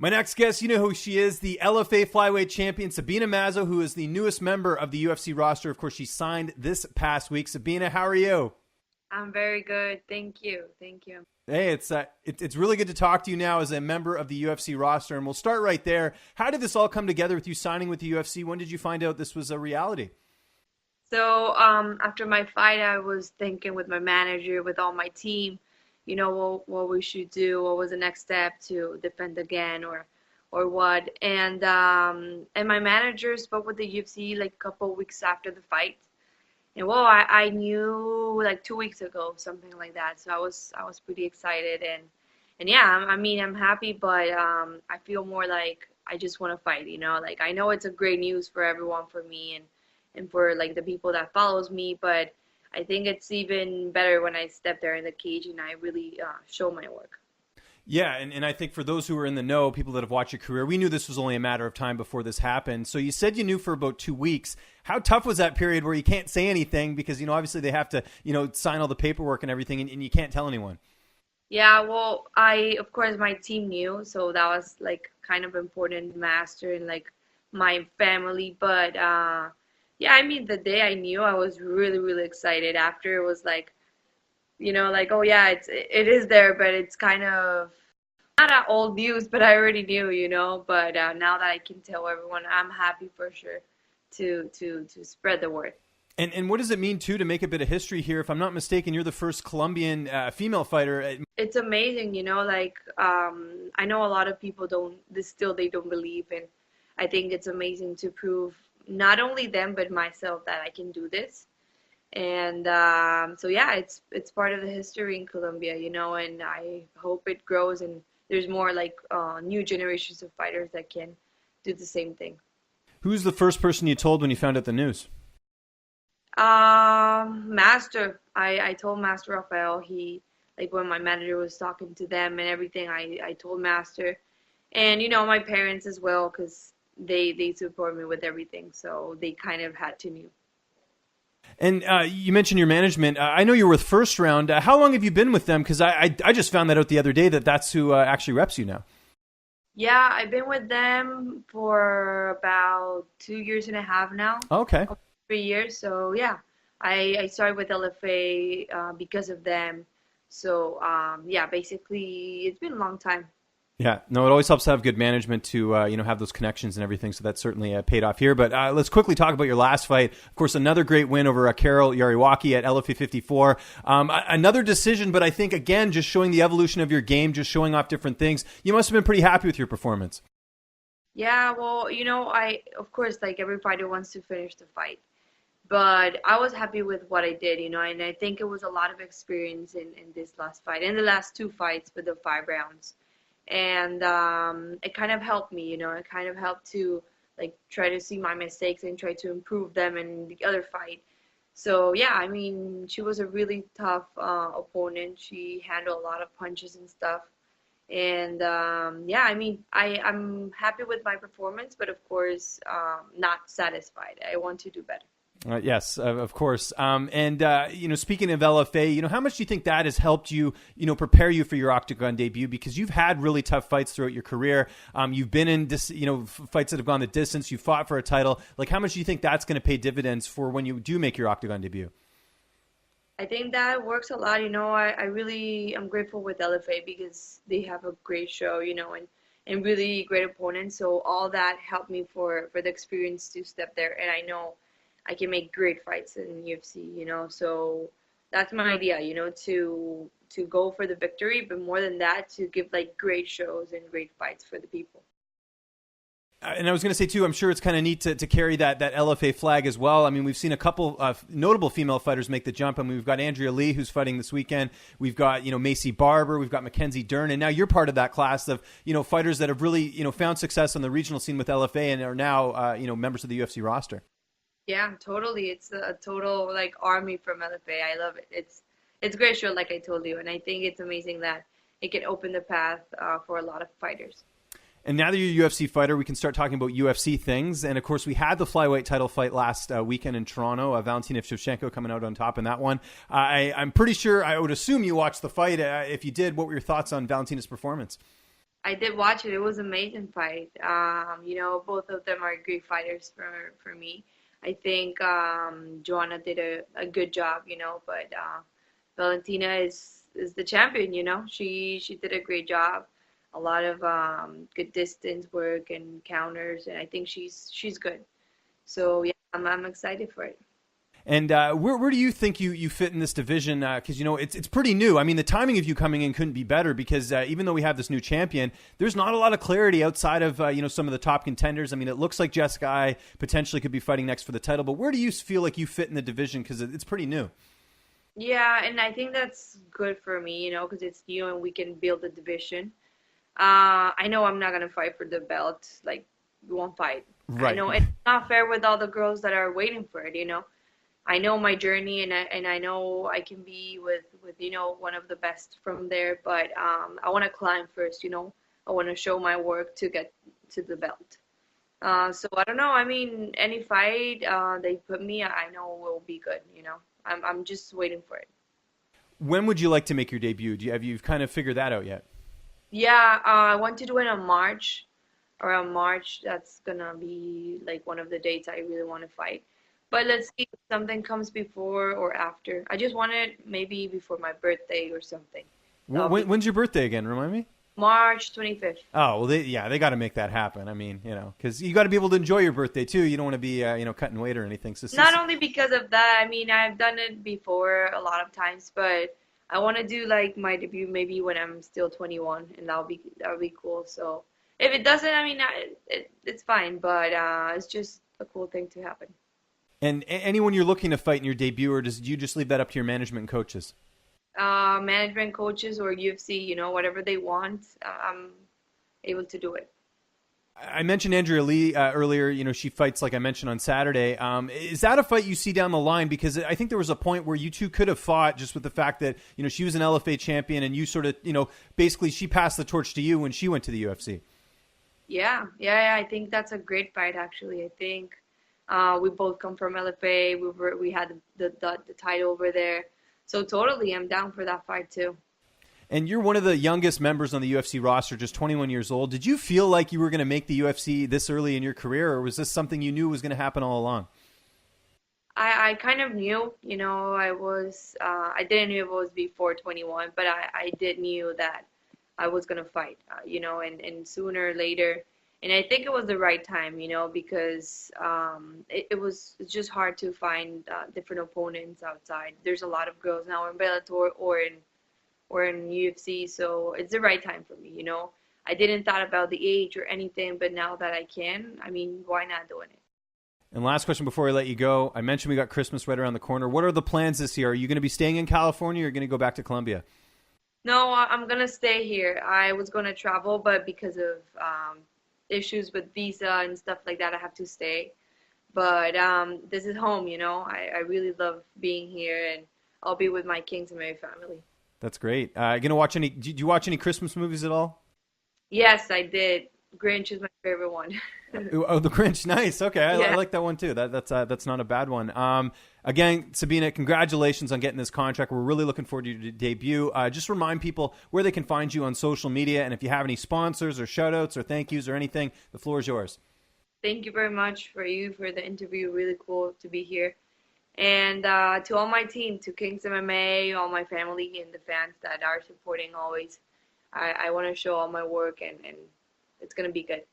My next guest, you know who she is, the LFA flyweight champion, Sabina Mazo, who is the newest member of the UFC roster. Of course, she signed this past week. Sabina, how are you? I'm very good. Thank you. Thank you. Hey, it's really good to talk to you now as a member of the UFC roster, and we'll start right there. How did this all come together with you signing with the UFC? When did you find out this was a reality? So after my fight, I was thinking with my manager, with all my team, you know, what we should do, what was the next step to defend again or what. And my manager spoke with the UFC like a couple of weeks after the fight. And well, I knew like 2 weeks ago, something like that. So I was pretty excited and yeah, I'm happy, but I feel more like I just want to fight, you know, like I know it's a great news for everyone, for me and for like the people that follows me, but I think it's even better when I step there in the cage and I really show my work. Yeah, and I think for those who are in the know, people that have watched your career, we knew this was only a matter of time before this happened. So you said you knew for about 2 weeks. How tough was that period where you can't say anything because, you know, obviously they have to, you know, sign all the paperwork and everything and you can't tell anyone? Yeah, well, of course, my team knew, so that was like kind of important, master and like my family, but yeah, I mean, the day I knew, I was really, really excited. After it was like, you know, like, oh yeah, it is there, but it's kind of not old news, but I already knew, you know. But now that I can tell everyone, I'm happy for sure to spread the word. And what does it mean too to make a bit of history here? If I'm not mistaken, you're the first Colombian female fighter. It's amazing, you know. Like I know a lot of people they don't believe, and I think it's amazing to prove not only them but myself that I can do this. And so yeah, it's part of the history in Colombia, you know, and I hope it grows and there's more like new generations of fighters that can do the same thing. Who's the first person you told when you found out the news? Master. I told Master Rafael. He, like, when my manager was talking to them and everything, I told Master, and you know, my parents as well, because they support me with everything, so they kind of had to know. And you mentioned your management. I know you're with First Round. How long have you been with them? Because I just found that out the other day that's who actually reps you now. Yeah, I've been with them for about 2.5 years now. Okay. 3 years. So yeah, I started with LFA because of them. So yeah, basically it's been a long time. Yeah, no, it always helps to have good management to, you know, have those connections and everything. So that certainly paid off here. But let's quickly talk about your last fight. Of course, another great win over Carol Yariwaki at LFA 54. Another decision, but I think, again, just showing the evolution of your game, just showing off different things. You must have been pretty happy with your performance. Yeah, well, you know, of course, like every fighter wants to finish the fight. But I was happy with what I did, you know, and I think it was a lot of experience in this last fight, in the last 2 fights with the 5 rounds. And it kind of helped me, you know, it kind of helped to like try to see my mistakes and try to improve them in the other fight. So yeah, I mean, she was a really tough opponent. She handled a lot of punches and stuff. And yeah, I mean, I'm happy with my performance, but of course, not satisfied. I want to do better. Yes, of course. And, you know, speaking of LFA, you know, how much do you think that has helped you, you know, prepare you for your octagon debut? Because you've had really tough fights throughout your career. You've been in, you know, fights that have gone the distance. You fought for a title. Like, how much do you think that's going to pay dividends for when you do make your octagon debut? I think that works a lot. You know, I really am grateful with LFA because they have a great show, you know, and really great opponents. So all that helped me for the experience to step there. And I know I can make great fights in UFC, you know, so that's my idea, you know, to go for the victory, but more than that, to give like great shows and great fights for the people. And I was going to say, too, I'm sure it's kind of neat to carry that LFA flag as well. I mean, we've seen a couple of notable female fighters make the jump. I mean, we've got Andrea Lee, who's fighting this weekend. We've got, you know, Macy Barber. We've got Mackenzie Dern. And now you're part of that class of, you know, fighters that have really, you know, found success on the regional scene with LFA and are now, you know, members of the UFC roster. Yeah, totally. It's a total like army from LFA. I love it. It's a great show, like I told you, and I think it's amazing that it can open the path for a lot of fighters. And now that you're a UFC fighter, we can start talking about UFC things. And of course, we had the flyweight title fight last weekend in Toronto. Valentina Shevchenko coming out on top in that one. I'm pretty sure, I would assume you watched the fight. If you did, what were your thoughts on Valentina's performance? I did watch it. It was an amazing fight. Both of them are great fighters for me. I think Joanna did a good job, but Valentina is the champion, She did a great job. A lot of good distance work and counters, and I think she's good. So yeah, I'm excited for it. And where do you think you fit in this division? Because it's pretty new. I mean, the timing of you coming in couldn't be better because even though we have this new champion, there's not a lot of clarity outside of some of the top contenders. I mean, it looks like Jessica Ai potentially could be fighting next for the title, but where do you feel like you fit in the division? Because it's pretty new. Yeah, and I think that's good for me, because it's new and we can build a division. I know I'm not gonna fight for the belt. Like, we won't fight. I Right. know it's not fair with all the girls that are waiting for it. I know my journey, and I know I can be with one of the best from there. But I want to climb first. I want to show my work to get to the belt. So I don't know. I mean, any fight they put me, I know will be good. I'm just waiting for it. When would you like to make your debut? Have you kind of figured that out yet? Yeah, I want to do it on March. Around March, that's gonna be like one of the dates I really want to fight. But let's see if something comes before or after. I just want it maybe before my birthday or something. That'll be When's your birthday again? Remind me. March 25th. Oh well, they got to make that happen. I mean, because you got to be able to enjoy your birthday too. You don't want to be cutting weight or anything. So Not only because of that, I mean, I've done it before a lot of times, but I want to do like my debut maybe when I'm still 21, and that'll be cool. So if it doesn't, I mean, it's fine, but it's just a cool thing to happen. And anyone you're looking to fight in your debut, or do you just leave that up to your management and coaches? Management coaches or UFC, whatever they want, I'm able to do it. I mentioned Andrea Lee earlier. She fights, like I mentioned, on Saturday. Is that a fight you see down the line? Because I think there was a point where you two could have fought just with the fact that, she was an LFA champion and you sort of, basically she passed the torch to you when she went to the UFC. Yeah, I think that's a great fight, actually. I think we both come from LFA. We had the title over there. So totally, I'm down for that fight too. And you're one of the youngest members on the UFC roster, just 21 years old. Did you feel like you were going to make the UFC this early in your career, or was this something you knew was going to happen all along? I kind of knew, I didn't know it was before 21, but I did knew that I was going to fight, and sooner or later. And I think it was the right time, because it's just hard to find different opponents outside. There's a lot of girls now in Bellator or in UFC, so it's the right time for me. I didn't thought about the age or anything, but now that I can, I mean, why not doing it? And last question before I let you go. I mentioned we got Christmas right around the corner. What are the plans this year? Are you going to be staying in California or are you going to go back to Colombia? No, I'm gonna stay here. I was gonna travel, but because of issues with visa and stuff like that, I have to stay. But this is home, I really love being here, and I'll be with my kings and my family. That's great. Going to watch any? Do you watch any Christmas movies at all? Yes, I did. Grinch is my favorite one. Oh, The Grinch. Nice. Okay, I Yeah. like that one too. That's not a bad one. Again, Sabina, congratulations on getting this contract. We're really looking forward to your debut. Just remind people where they can find you on social media, and if you have any sponsors or shout outs or thank yous or anything, the floor is yours. Thank you very much for the interview. Really cool to be here. And to all my team, to Kings MMA, all my family and the fans that are supporting always, I want to show all my work, and it's going to be good.